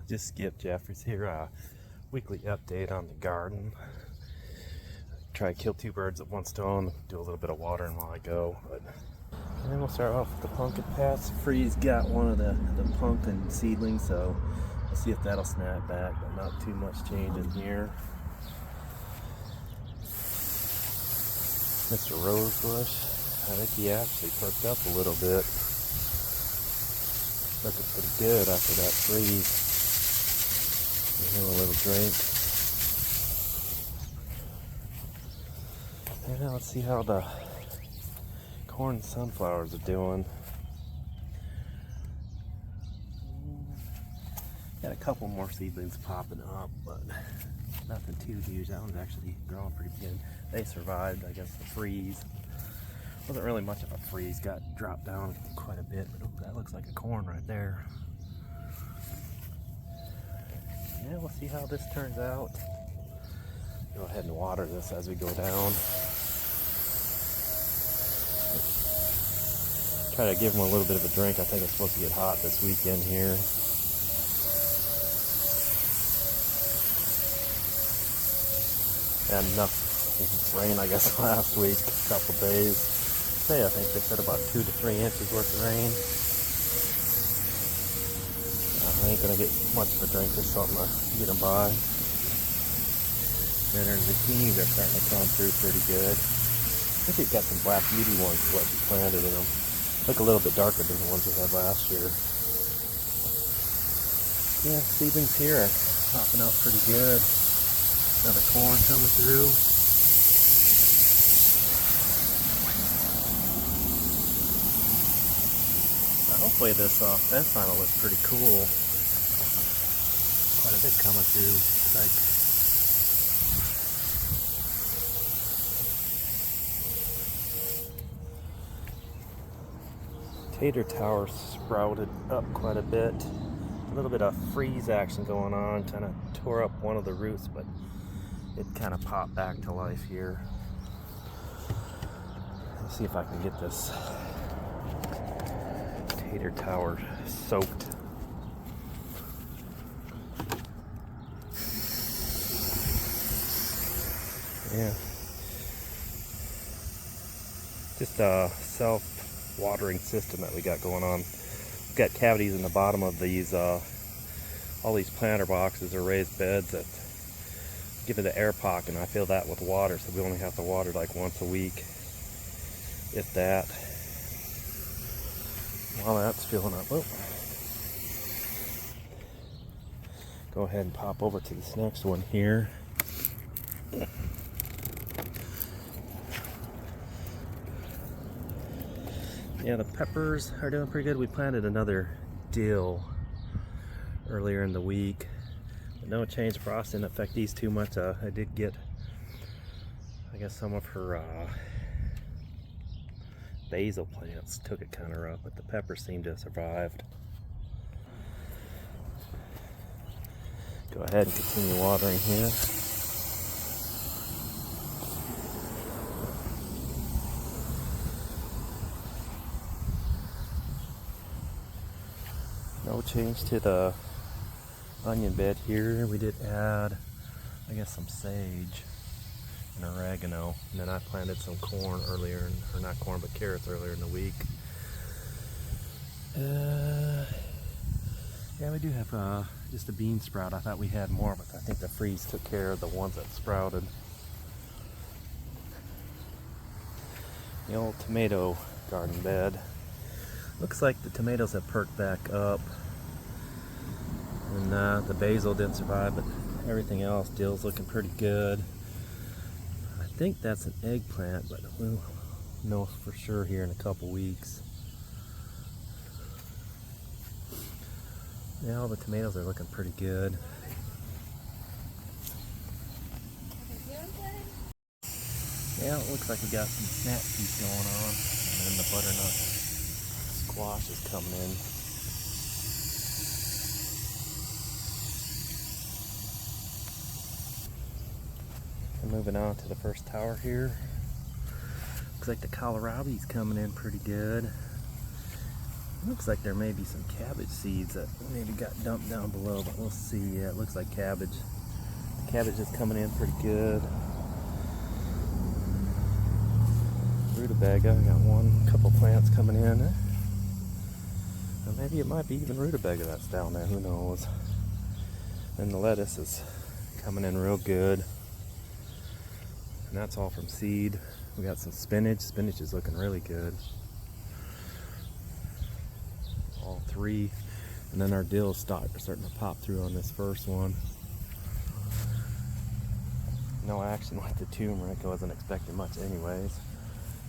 Just Skip Jeffries here. Weekly update on the garden. Try to kill two birds with one stone. Do a little bit of watering while I go. And then we'll start off with the pumpkin patch. Free's got one of the pumpkin seedlings, so we'll see if that'll snap back. But not too much change in here. Mr. Rosebush, I think he actually perked up a little bit. Looking pretty good after that freeze. Give him a little drink. And now let's see how the corn and sunflowers are doing. Got a couple more seedlings popping up, but nothing too huge. That one's actually growing pretty good. They survived, I guess, the freeze. Wasn't really much of a freeze. Got dropped down quite a bit, but that looks like a corn right there. Yeah, we'll see how this turns out. Go ahead and water this as we go down. Try to give them a little bit of a drink. I think it's supposed to get hot this weekend here. And enough rain, I guess, last week, a couple days. I think they said about 2 to 3 inches worth of rain. I ain't gonna get much of a drink or something to get them by. Then our zucchinis are starting to come through pretty good. I think we've got some black beauty ones, what we planted in them. Look a little bit darker than the ones we had last year. Yeah, seedlings here are popping out pretty good. Another corn coming through. Hopefully this fence line will look pretty cool. Quite a bit coming through. Tater tower sprouted up quite a bit. A little bit of freeze action going on. Kind of tore up one of the roots, but it kind of popped back to life here. Let's see if I can get this tater tower soaked. Yeah. Just a self-watering system that we got going on. We've got cavities in the bottom of these, all these planter boxes or raised beds that give it the air pocket, and I fill that with water, so we only have to water like once a week, if that. While that's filling up, go ahead and pop over to this next one here. Yeah, the peppers are doing pretty good. We planted another dill earlier in the week, but no change. Frost didn't affect these too much. I did get, I guess, some of her basil plants took it kind of rough, but the peppers seem to have survived. Go ahead and continue watering here. No change to the onion bed here. We did add, I guess, some sage and oregano, and then I planted some corn earlier, or not corn, but carrots earlier in the week. Yeah, we do have just a bean sprout. I thought we had more, but I think the freeze took care of the ones that sprouted. The old tomato garden bed. Looks like the tomatoes have perked back up, and the basil didn't survive, but everything else, dill's looking pretty good. I think that's an eggplant, but we'll know for sure here in a couple weeks. Yeah, all the tomatoes are looking pretty good. Yeah, it looks like we got some snap peas going on, and then the butternut squash is coming in. And moving on to the first tower here. Looks like the kohlrabi's coming in pretty good. Looks like there may be some cabbage seeds that maybe got dumped down below, but we'll see. Yeah, it looks like cabbage. The cabbage is coming in pretty good. Rutabaga, I got couple plants coming in. Or maybe it might be even rutabaga that's down there, who knows. And the lettuce is coming in real good. And that's all from seed. We got some spinach. Spinach is looking really good. All three. And then our dill's starting to pop through on this first one. No action with the turmeric. I wasn't expecting much anyways.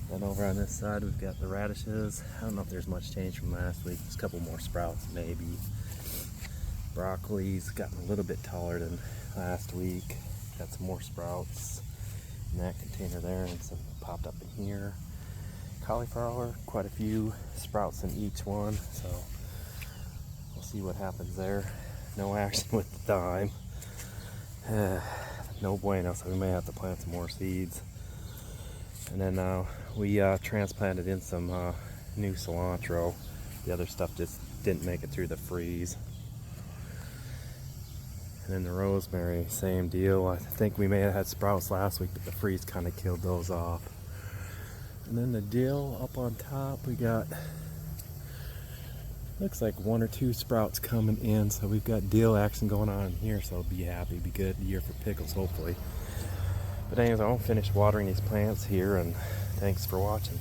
Then over on this side we've got the radishes. I don't know if there's much change from last week. Just a couple more sprouts maybe. Broccoli's gotten a little bit taller than last week. Got some more sprouts in that container there and some popped up in here. Cauliflower, quite a few sprouts in each one, so we'll see what happens there. No action with the thyme. No bueno, so we may have to plant some more seeds. And then we transplanted in some new cilantro. The other stuff just didn't make it through the freeze. And then the rosemary, same deal. I think we may have had sprouts last week, but the freeze kind of killed those off. And then the dill up on top, we got, looks like 1 or 2 sprouts coming in. So we've got dill action going on here, so be happy, be good year for pickles, hopefully. But anyways, I won't finish watering these plants here, and thanks for watching.